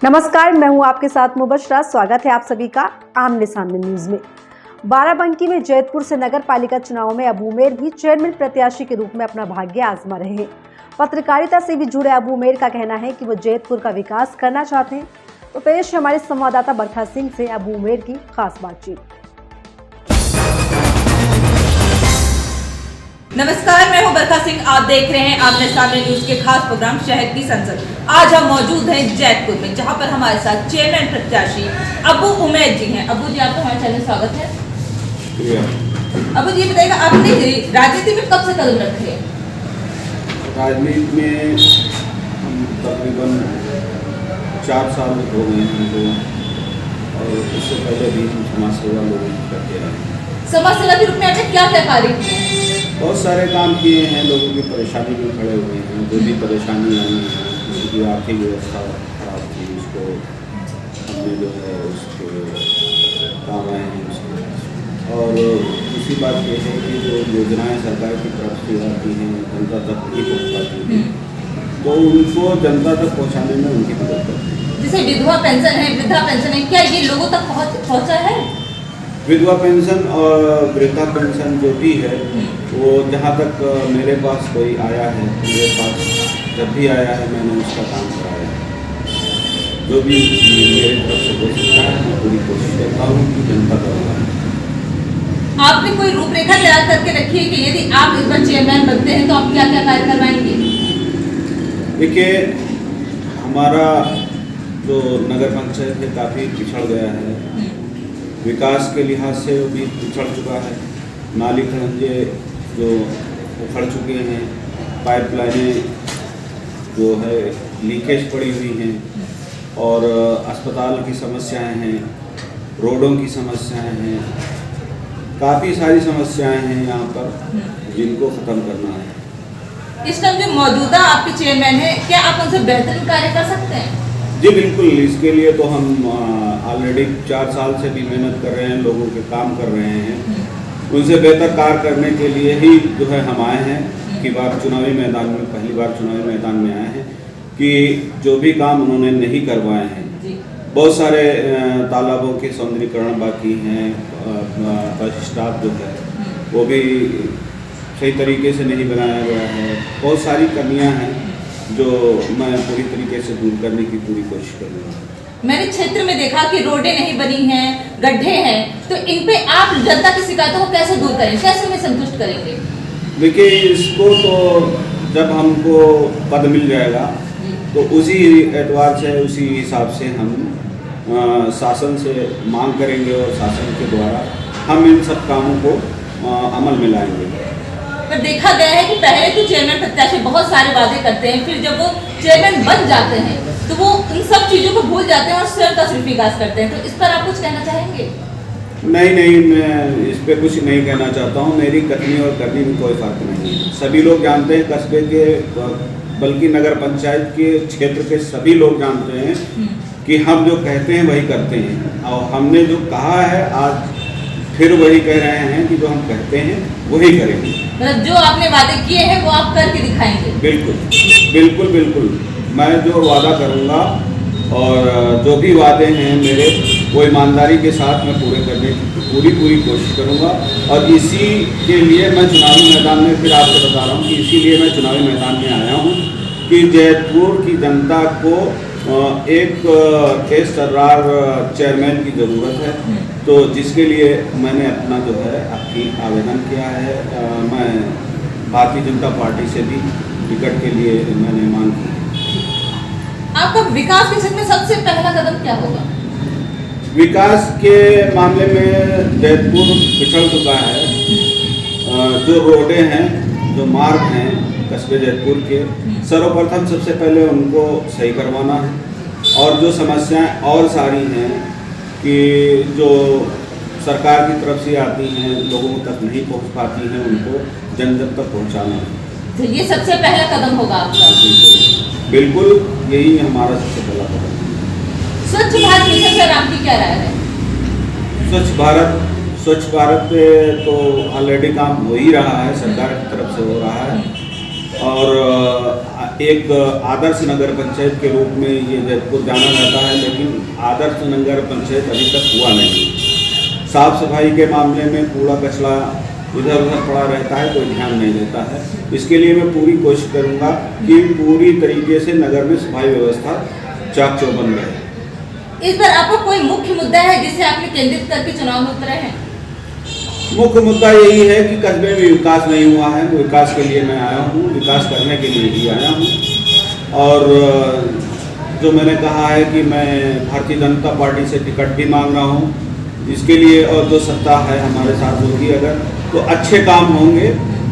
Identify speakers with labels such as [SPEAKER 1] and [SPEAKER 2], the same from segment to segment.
[SPEAKER 1] नमस्कार, मैं हूं आपके साथ मुबशरा। स्वागत है आप सभी का आमने सामने न्यूज में। बाराबंकी में जैतपुर से नगर पालिका चुनाव में अबू उमेर भी चेयरमैन प्रत्याशी के रूप में अपना भाग्य आजमा रहे हैं। पत्रकारिता से भी जुड़े अबू उमेर का कहना है कि वो जैतपुर का विकास करना चाहते हैं। तो पेश हमारे संवाददाता बरखा सिंह से अबू उमेर की खास बातचीत।
[SPEAKER 2] नमस्कार, मैं हूं बरखा सिंह। आप देख रहे हैं आमने सामने न्यूज के खास प्रोग्राम शहर की संसद। आज हम मौजूद हैं जैतपुर में, जहां पर हमारे साथ चेयरमैन प्रत्याशी अबू उमेर जी हैं। अबू जी, आपका हमारे चैनल में स्वागत है। अबू जी, बताइएगा, आपने राजनीति में कब से कदम रखे हैं?
[SPEAKER 3] राजनीति में हम तकरीबन 4 साल हो गए हैं तो, और उससे पहले भी हम समाज सेवा लोगों की करते रहे।
[SPEAKER 2] समाज सेवा के रूप में आपने क्या क्या कार्य किए हैं?
[SPEAKER 3] बहुत सारे काम किए हैं, लोगों की परेशानी में खड़े हुए हैं। जो भी परेशानी आई है, किसी की आर्थिक व्यवस्था खराब थी, उसको हमने जो है उसके काम आए हैं उसके। और दूसरी बात यह है कि जो योजनाएं सरकार की तरफ से आती हैं जनता तक नहीं पहुँच पाती हैं, तो उनको जनता तक पहुँचाने में उनकी मदद करती है।
[SPEAKER 2] जैसे विधवा पेंशन है, वृद्धा पेंशन है, क्या ये लोगों तक पहुँचा है?
[SPEAKER 3] विधवा पेंशन और वृद्धा पेंशन जो भी है, वो जहाँ तक मेरे पास कोई आया है, मेरे पास जब भी आया है मैंने उसका काम कराया है। जो भी मेरी तरफ से हो सकता है मैं पूरी कोशिश करता हूँ कि जनता करूँगा।
[SPEAKER 2] आपने कोई रूपरेखा तैयार करके रखी है कि यदि आप इस बार चेयरमैन बनते हैं तो आप क्या क्या कार्य करवाएंगे?
[SPEAKER 3] देखिए, हमारा जो नगर पंचायत है काफ़ी पिछड़ गया है, विकास के लिहाज से भी पिछड़ चुका है। नाली खड़ंजे जो उखड़ चुके हैं, पाइपलाइनें जो है लीकेज पड़ी हुई हैं, और अस्पताल की समस्याएं हैं, रोडों की समस्याएं हैं, काफ़ी सारी समस्याएं हैं यहाँ पर जिनको ख़त्म करना है।
[SPEAKER 2] इस टाइम जो मौजूदा आपके चेयरमैन हैं, क्या आप उनसे बेहतरीन कार्य कर सकते हैं?
[SPEAKER 3] जी बिल्कुल, इसके लिए तो हम ऑलरेडी 4 साल से भी मेहनत कर रहे हैं, लोगों के काम कर रहे हैं। उनसे बेहतर कार्य करने के लिए ही जो है हम आए हैं कि बार चुनावी मैदान में, पहली बार चुनावी मैदान में आए हैं कि जो भी काम उन्होंने नहीं करवाए हैं, बहुत सारे तालाबों के सौंदर्यीकरण बाकी हैं, बस स्टॉप जो है वो भी सही तरीके से नहीं बनाया गया है। बहुत सारी कमियां हैं जो मैं पूरी तरीके से दूर करने की पूरी कोशिश करूँगा।
[SPEAKER 2] मैंने क्षेत्र में देखा कि रोडें नहीं बनी हैं, गड्ढे हैं, तो इन पे आप जनता की शिकायतों को कैसे दूर करेंगे, कैसे उन्हें संतुष्ट करेंगे?
[SPEAKER 3] देखिए, इसको तो जब हमको पद मिल जाएगा तो उसी एतवार से, उसी हिसाब से हम शासन से मांग करेंगे और शासन के द्वारा हम इन सब कामों को अमल में लाएंगे।
[SPEAKER 2] पर देखा गया है कि पहले तो चेयरमैन प्रत्याशी बहुत सारे वादे करते हैं, फिर जब वो चेयरमैन बन जाते हैं तो वो इन सब चीज़ों को भूल जाते हैं और स्वयं का सिर्फ विकास करते हैं। तो इस पर आप कुछ कहना चाहेंगे?
[SPEAKER 3] नहीं, मैं इस पे कुछ नहीं कहना चाहता हूँ। मेरी कथनी और करनी में कोई फ़र्क नहीं है। सभी लोग जानते हैं, कस्बे के बल्कि नगर पंचायत के क्षेत्र के सभी लोग जानते हैं कि हम जो कहते हैं वही करते हैं, और हमने जो कहा है आज फिर वही कह रहे हैं कि जो हम कहते हैं वही करेंगे।
[SPEAKER 2] मतलब जो आपने वादे किए हैं वो आप करके दिखाएंगे?
[SPEAKER 3] बिल्कुल बिल्कुल बिल्कुल, मैं जो वादा करूंगा और जो भी वादे हैं मेरे, वो ईमानदारी के साथ मैं पूरे करने की पूरी कोशिश करूंगा। और इसी के लिए मैं चुनावी मैदान में, फिर आपको बता रहा हूँ कि इसीलिए मैं चुनावी मैदान में आया हूँ कि जैतपुर की जनता को एक केस सर्रार चेयरमैन की ज़रूरत है, तो जिसके लिए मैंने अपना जो है आपकी आवेदन किया है। मैं भारतीय जनता पार्टी से भी टिकट के लिए मैंने मांग की।
[SPEAKER 2] आपका विकास के क्षेत्र में सबसे पहला कदम क्या होगा?
[SPEAKER 3] विकास के मामले में जैतपुर पिछड़ चुका है। जो रोडें हैं, जो मार्ग हैं कस्बे जैतपुर के, सर्वप्रथम सबसे पहले उनको सही करवाना है। और जो समस्याएं और सारी हैं कि जो सरकार की तरफ से आती हैं, लोगों तक नहीं पहुंच पाती हैं, उनको जन जन तक पहुंचाना है।
[SPEAKER 2] तो ये सबसे पहला कदम होगा आपका?
[SPEAKER 3] बिल्कुल, यही हमारा सबसे पहला कदम है।
[SPEAKER 2] स्वच्छ भारत मिशन पर आपकी क्या राय है?
[SPEAKER 3] स्वच्छ भारत पे तो ऑलरेडी काम हो ही रहा है, सरकार की तरफ से हो रहा है। और एक आदर्श नगर पंचायत के रूप में ये जैतपुर जाना जाता है, लेकिन आदर्श नगर पंचायत अभी तक हुआ नहीं। साफ सफाई के मामले में कूड़ा कचरा इधर उधर पड़ा रहता है, कोई ध्यान नहीं देता है। इसके लिए मैं पूरी कोशिश करूंगा कि पूरी तरीके से नगर में सफाई व्यवस्था चाक चौबंद रहे।
[SPEAKER 2] इस बार आपको कोई मुख्य मुद्दा है जिसे आपने केंद्रित करके चुनाव में उतरे हैं?
[SPEAKER 3] मुख्य मुद्दा यही है कि कस्बे में विकास नहीं हुआ है। विकास के लिए मैं आया हूँ, विकास करने के लिए ही आया हूँ। और जो मैंने कहा है कि मैं भारतीय जनता पार्टी से टिकट भी मांग रहा हूँ, इसके लिए और जो सत्ता है हमारे साथ होगी अगर तो अच्छे काम होंगे,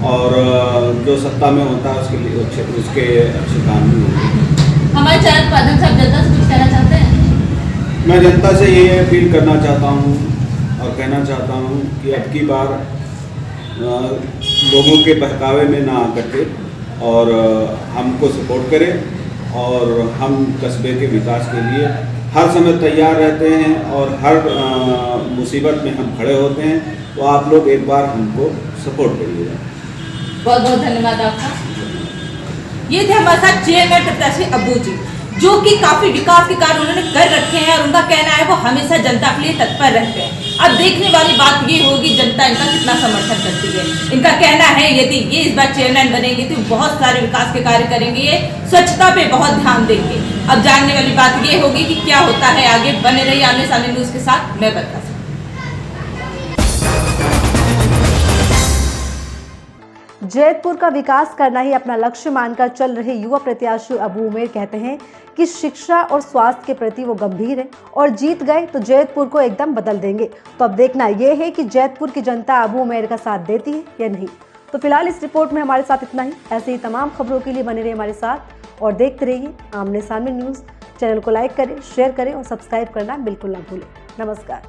[SPEAKER 3] और जो सत्ता में होता है उसके लिए उसके अच्छे काम भी होंगे।
[SPEAKER 2] हमारे चैनल पर आदम साहब जनता से कुछ कहना चाहते हैं?
[SPEAKER 3] मैं जनता से ये अपील करना चाहता हूँ और कहना चाहता हूँ कि अब की बार लोगों के बहकावे में ना आकर के और हमको सपोर्ट करें, और हम कस्बे के विकास के लिए हर समय तैयार रहते हैं और हर मुसीबत में हम खड़े होते हैं। तो आप लोग एक बार हमको सपोर्ट करिएगा।
[SPEAKER 2] बहुत बहुत धन्यवाद आपका। ये थे हमारे साथ चेयरमैन प्रत्याशी अब्बू जी, जो कि काफी विकास के कार्य उन्होंने कर रखे हैं और उनका कहना है वो हमेशा जनता के लिए तत्पर रहते हैं। अब देखने वाली बात ये होगी जनता इनका कितना समर्थन करती है। इनका कहना है यदि ये इस बार चेयरमैन बनेंगे तो बहुत सारे विकास के कार्य करेंगे, ये स्वच्छता पे बहुत ध्यान देंगे। अब जानने वाली बात ये होगी कि क्या होता है आगे। बने रहिए आमने सामने न्यूज के साथ, मैं बता सकती।
[SPEAKER 1] जैतपुर का विकास करना ही अपना लक्ष्य मानकर चल रहे युवा प्रत्याशी अबू उमेर कहते हैं कि शिक्षा और स्वास्थ्य के प्रति वो गंभीर हैं और जीत गए तो जैतपुर को एकदम बदल देंगे। तो अब देखना यह है कि जैतपुर की जनता अबू उमेर का साथ देती है या नहीं। तो फिलहाल इस रिपोर्ट में हमारे साथ इतना ही। ऐसे ही तमाम खबरों के लिए बने रहिए हमारे साथ और देखते रहिए आमने सामने न्यूज़। चैनल को लाइक करें, शेयर करें और सब्सक्राइब करना बिल्कुल ना भूलें। नमस्कार।